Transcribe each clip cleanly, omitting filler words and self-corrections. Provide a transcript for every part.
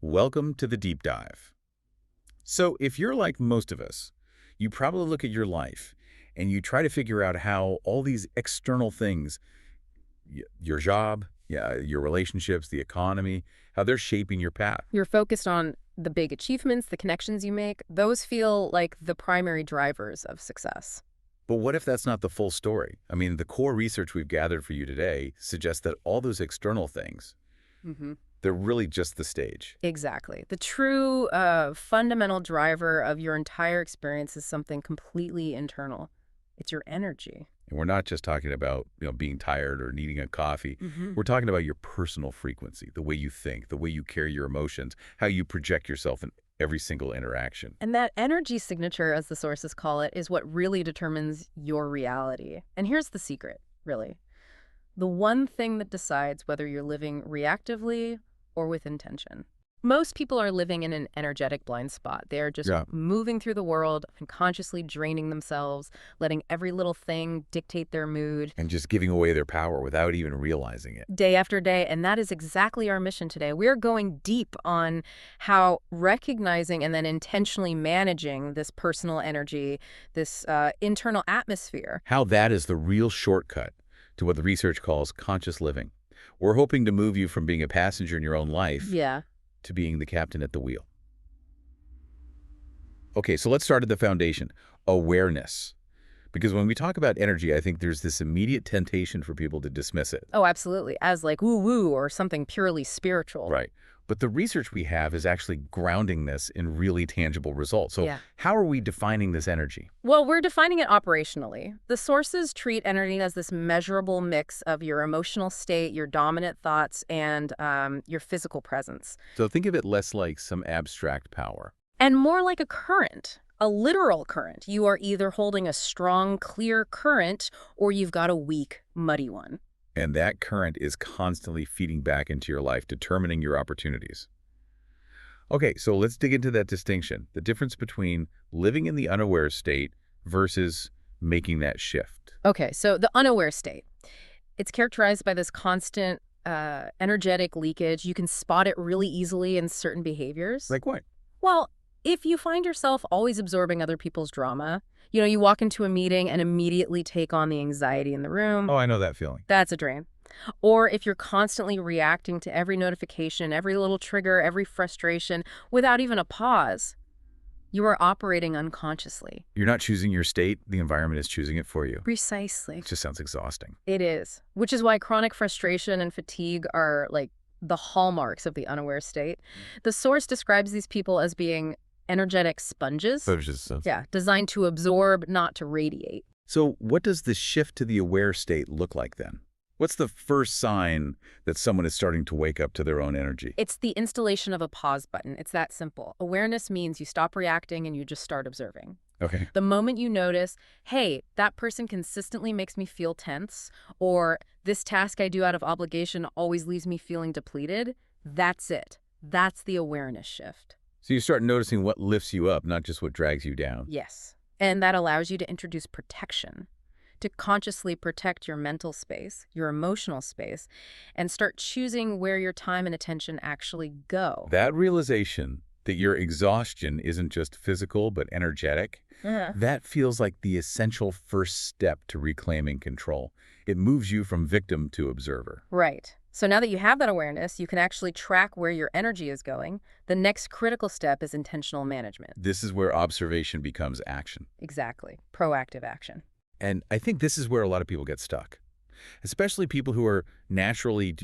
Welcome to the deep dive. So if you're like most of us, you probably look at your life and you try to figure out how all these external things, your job, your relationships, the economy, how they're shaping your path. You're focused on the big achievements, the connections you make. Those feel like the primary drivers of success. But what if that's not the full story? I mean, the core research we've gathered for you today suggests that all those external things, they're really just the stage. Exactly. The true fundamental driver of your entire experience is something completely internal. It's your energy. And we're not just talking about, being tired or needing a coffee. We're talking about your personal frequency, the way you think, the way you carry your emotions, how you project yourself in every single interaction. And that energy signature, as the sources call it, is what really determines your reality. And here's the secret, really. The one thing that decides whether you're living reactively or with intention. Most people are living in an energetic blind spot. They're just moving through the world, unconsciously draining themselves, letting every little thing dictate their mood. And just giving away their power without even realizing it. Day after day, and that is exactly our mission today. We're going deep on how recognizing and then intentionally managing this personal energy, this internal atmosphere. How that is the real shortcut to what the research calls conscious living. We're hoping to move you from being a passenger in your own life to being the captain at the wheel. Okay, so let's start at the foundation, awareness. Because when we talk about energy, I think there's this immediate temptation for people to dismiss it. Oh, absolutely. As like woo-woo or something purely spiritual. Right. But the research we have is actually grounding this in really tangible results. So how are we defining this energy? Well, we're defining it operationally. The sources treat energy as this measurable mix of your emotional state, your dominant thoughts, and your physical presence. So think of it less like some abstract power. And more like a current, a literal current. You are either holding a strong, clear current, or you've got a weak, muddy one. And that current is constantly feeding back into your life, determining your opportunities. Okay, so let's dig into that distinction, the difference between living in the unaware state versus making that shift. Okay, so the unaware state, it's characterized by this constant energetic leakage. You can spot it really easily in certain behaviors. Like what? Well, if you find yourself always absorbing other people's drama, you walk into a meeting and immediately take on the anxiety in the room. Oh, I know that feeling. That's a drain. Or if you're constantly reacting to every notification, every little trigger, every frustration, without even a pause, you are operating unconsciously. You're not choosing your state. The environment is choosing it for you. Precisely. It just sounds exhausting. It is, which is why chronic frustration and fatigue are like the hallmarks of the unaware state. The source describes these people as being energetic sponges. Designed to absorb, not to radiate. So what does the shift to the aware state look like then? What's the first sign that someone is starting to wake up to their own energy? It's the installation of a pause button. It's that simple. Awareness means you stop reacting and you just start observing. Okay. The moment you notice, hey, that person consistently makes me feel tense, or this task I do out of obligation always leaves me feeling depleted, that's it. That's the awareness shift. So you start noticing what lifts you up, not just what drags you down. Yes. And that allows you to introduce protection, to consciously protect your mental space, your emotional space, and start choosing where your time and attention actually go. That realization that your exhaustion isn't just physical but energetic, that feels like the essential first step to reclaiming control. It moves you from victim to observer. Right. So now that you have that awareness, you can actually track where your energy is going. The next critical step is intentional management. This is where observation becomes action. Exactly. Proactive action. And I think this is where a lot of people get stuck, especially people who are naturally,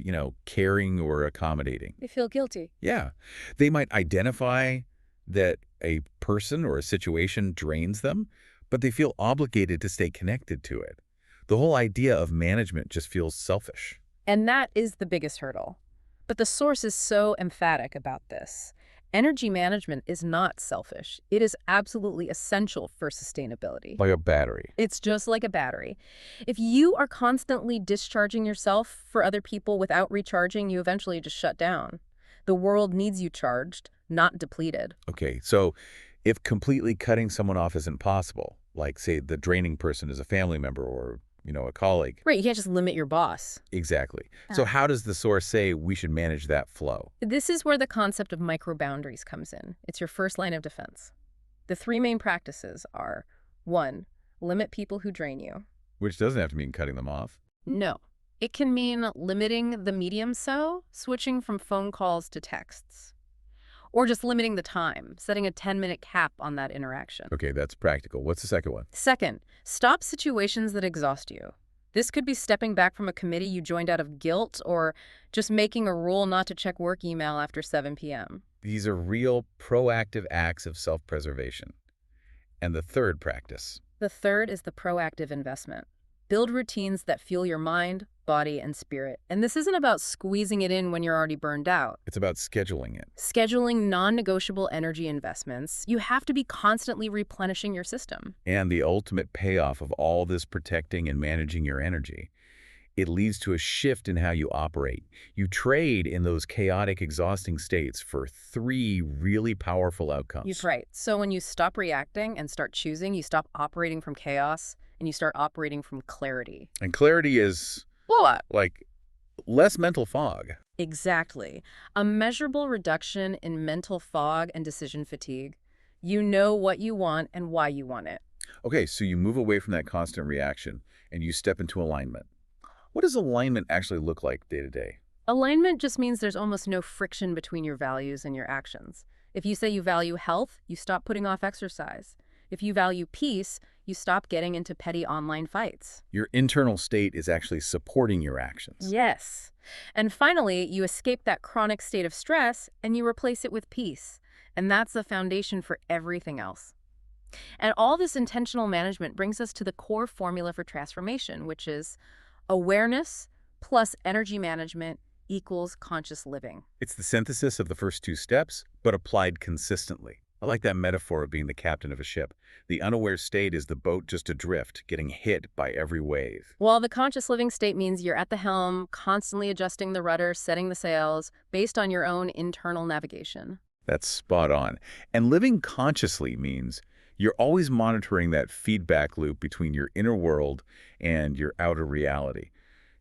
caring or accommodating. They feel guilty. Yeah. They might identify that a person or a situation drains them, but they feel obligated to stay connected to it. The whole idea of management just feels selfish. And that is the biggest hurdle. But the source is so emphatic about this. Energy management is not selfish. It is absolutely essential for sustainability. Like a battery. It's just like a battery. If you are constantly discharging yourself for other people without recharging, you eventually just shut down. The world needs you charged, not depleted. Okay, so if completely cutting someone off isn't possible, like, say, the draining person is a family member or a colleague. Right, you can't just limit your boss. Exactly. So how does the source say we should manage that flow? This is where the concept of micro-boundaries comes in. It's your first line of defense. The three main practices are: 1, limit people who drain you. Which doesn't have to mean cutting them off. No. It can mean limiting the medium, so switching from phone calls to texts. Or just limiting the time, setting a 10-minute cap on that interaction. Okay, that's practical. What's the second one? Second, stop situations that exhaust you. This could be stepping back from a committee you joined out of guilt, or just making a rule not to check work email after 7 p.m. These are real proactive acts of self-preservation. And the third practice. The third is the proactive investment. Build routines that fuel your mind, body, and spirit. And this isn't about squeezing it in when you're already burned out. It's about scheduling it. Scheduling non-negotiable energy investments. You have to be constantly replenishing your system. And the ultimate payoff of all this protecting and managing your energy, it leads to a shift in how you operate. You trade in those chaotic, exhausting states for 3 really powerful outcomes. You're right. So when you stop reacting and start choosing, you stop operating from chaos and you start operating from clarity. And clarity is, What? like, less mental fog. Exactly. A measurable reduction in mental fog and decision fatigue. You know what you want and why you want it. Okay, so you move away from that constant reaction and you step into alignment. What does alignment actually look like day to day? Alignment just means there's almost no friction between your values and your actions. If you say you value health, you stop putting off exercise. If you value peace, you stop getting into petty online fights. Your internal state is actually supporting your actions. Yes. And finally, you escape that chronic state of stress and you replace it with peace. And that's the foundation for everything else. And all this intentional management brings us to the core formula for transformation, which is awareness plus energy management equals conscious living. It's the synthesis of the first 2 steps, but applied consistently. I like that metaphor of being the captain of a ship. The unaware state is the boat just adrift, getting hit by every wave. While the conscious living state means you're at the helm, constantly adjusting the rudder, setting the sails, based on your own internal navigation. That's spot on. And living consciously means you're always monitoring that feedback loop between your inner world and your outer reality.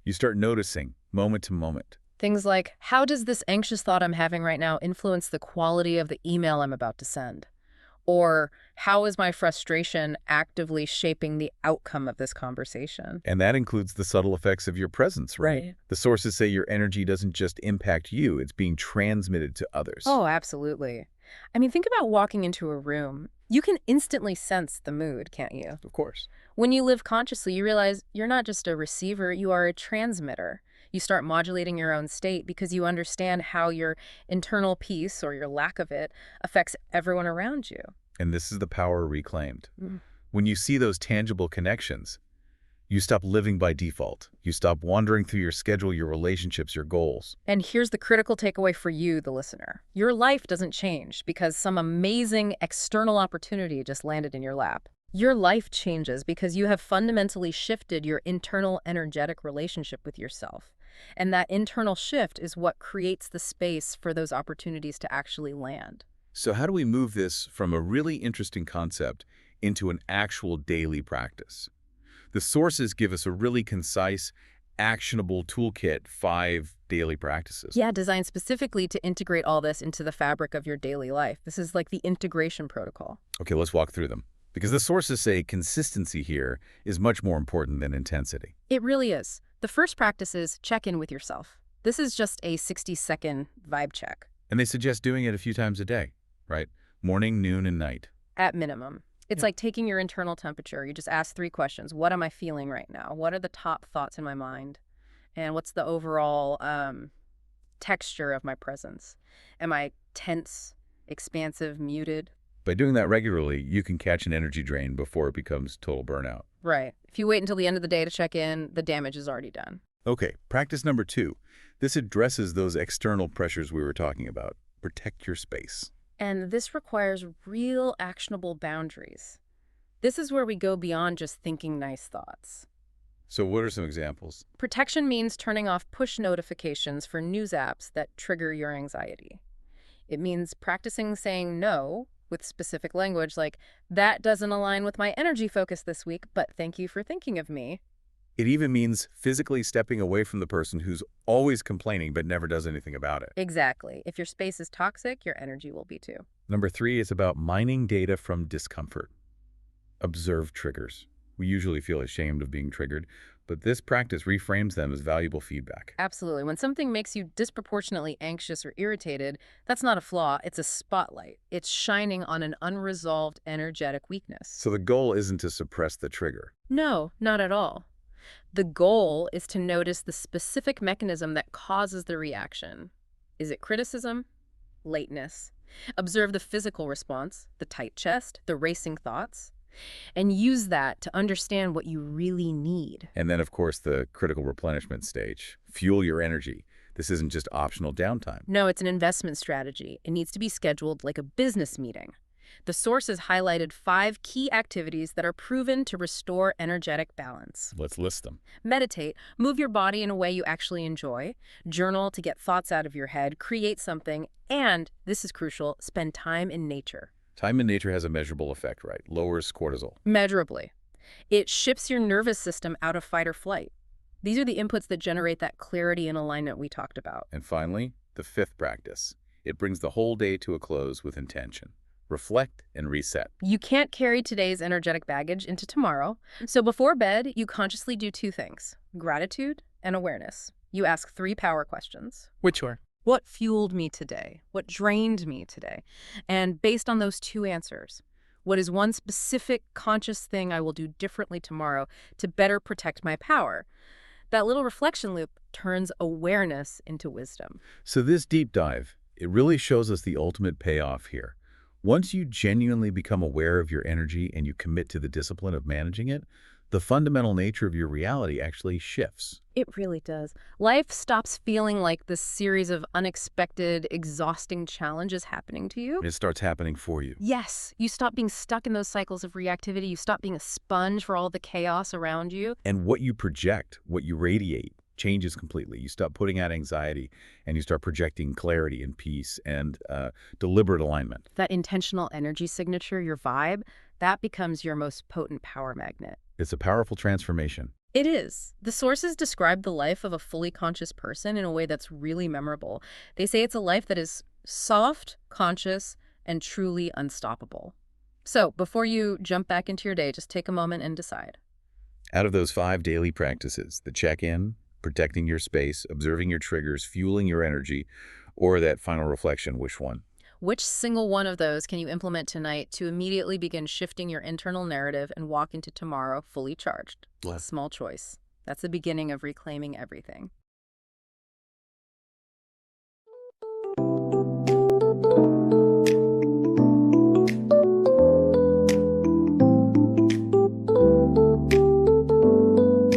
You start noticing, moment to moment. Things like, how does this anxious thought I'm having right now influence the quality of the email I'm about to send? Or how is my frustration actively shaping the outcome of this conversation? And that includes the subtle effects of your presence, right? Right. The sources say your energy doesn't just impact you, it's being transmitted to others. Oh, absolutely. I mean, think about walking into a room. You can instantly sense the mood, can't you? Of course. When you live consciously, you realize you're not just a receiver, you are a transmitter. You start modulating your own state because you understand how your internal peace, or your lack of it, affects everyone around you. And this is the power reclaimed. Mm. When you see those tangible connections, you stop living by default. You stop wandering through your schedule, your relationships, your goals. And here's the critical takeaway for you, the listener. Your life doesn't change because some amazing external opportunity just landed in your lap. Your life changes because you have fundamentally shifted your internal energetic relationship with yourself. And that internal shift is what creates the space for those opportunities to actually land. So how do we move this from a really interesting concept into an actual daily practice? The sources give us a really concise, actionable toolkit, 5 daily practices. Yeah, designed specifically to integrate all this into the fabric of your daily life. This is like the integration protocol. Okay, let's walk through them. Because the sources say consistency here is much more important than intensity. It really is. The first practice is check in with yourself. This is just a 60-second vibe check. And they suggest doing it a few times a day, right? Morning, noon, and night. At minimum. It's like taking your internal temperature. You just ask 3 questions. What am I feeling right now? What are the top thoughts in my mind? And what's the overall texture of my presence? Am I tense, expansive, muted? By doing that regularly, you can catch an energy drain before it becomes total burnout. Right. If you wait until the end of the day to check in, the damage is already done. Okay, practice number 2. This addresses those external pressures we were talking about. Protect your space. And this requires real actionable boundaries. This is where we go beyond just thinking nice thoughts. So what are some examples? Protection means turning off push notifications for news apps that trigger your anxiety. It means practicing saying no with specific language like, that doesn't align with my energy focus this week, but thank you for thinking of me. It even means physically stepping away from the person who's always complaining but never does anything about it. Exactly. If your space is toxic, your energy will be too. Number 3 is about mining data from discomfort. Observe triggers. We usually feel ashamed of being triggered, but this practice reframes them as valuable feedback. Absolutely. When something makes you disproportionately anxious or irritated, that's not a flaw, it's a spotlight. It's shining on an unresolved energetic weakness. So the goal isn't to suppress the trigger. No, not at all. The goal is to notice the specific mechanism that causes the reaction. Is it criticism? Lateness. Observe the physical response, the tight chest, the racing thoughts, and use that to understand what you really need. And then, of course, the critical replenishment stage. Fuel your energy. This isn't just optional downtime. No, it's an investment strategy. It needs to be scheduled like a business meeting. The source has highlighted 5 key activities that are proven to restore energetic balance. Let's list them. Meditate, move your body in a way you actually enjoy, journal to get thoughts out of your head, create something, and, this is crucial, spend time in nature. Time in nature has a measurable effect, right? Lowers cortisol. Measurably. It shifts your nervous system out of fight or flight. These are the inputs that generate that clarity and alignment we talked about. And finally, the 5th practice. It brings the whole day to a close with intention. Reflect and reset. You can't carry today's energetic baggage into tomorrow. So before bed, you consciously do 2 things: gratitude and awareness. You ask 3 power questions. Which are? What fueled me today? What drained me today? And based on those 2 answers, what is one specific conscious thing I will do differently tomorrow to better protect my power? That little reflection loop turns awareness into wisdom. So this deep dive, it really shows us the ultimate payoff here. Once you genuinely become aware of your energy and you commit to the discipline of managing it, the fundamental nature of your reality actually shifts. It really does. Life stops feeling like this series of unexpected, exhausting challenges happening to you. It starts happening for you. Yes, you stop being stuck in those cycles of reactivity. You stop being a sponge for all the chaos around you. And what you project, what you radiate, changes completely. You stop putting out anxiety and you start projecting clarity and peace and deliberate alignment. That intentional energy signature, your vibe, that becomes your most potent power magnet. It's a powerful transformation. It is. The sources describe the life of a fully conscious person in a way that's really memorable. They say it's a life that is soft, conscious, and truly unstoppable. So before you jump back into your day, just take a moment and decide. Out of those 5 daily practices, the check-in, protecting your space, observing your triggers, fueling your energy, or that final reflection, which one? Which single one of those can you implement tonight to immediately begin shifting your internal narrative and walk into tomorrow fully charged? A small choice. That's the beginning of reclaiming everything.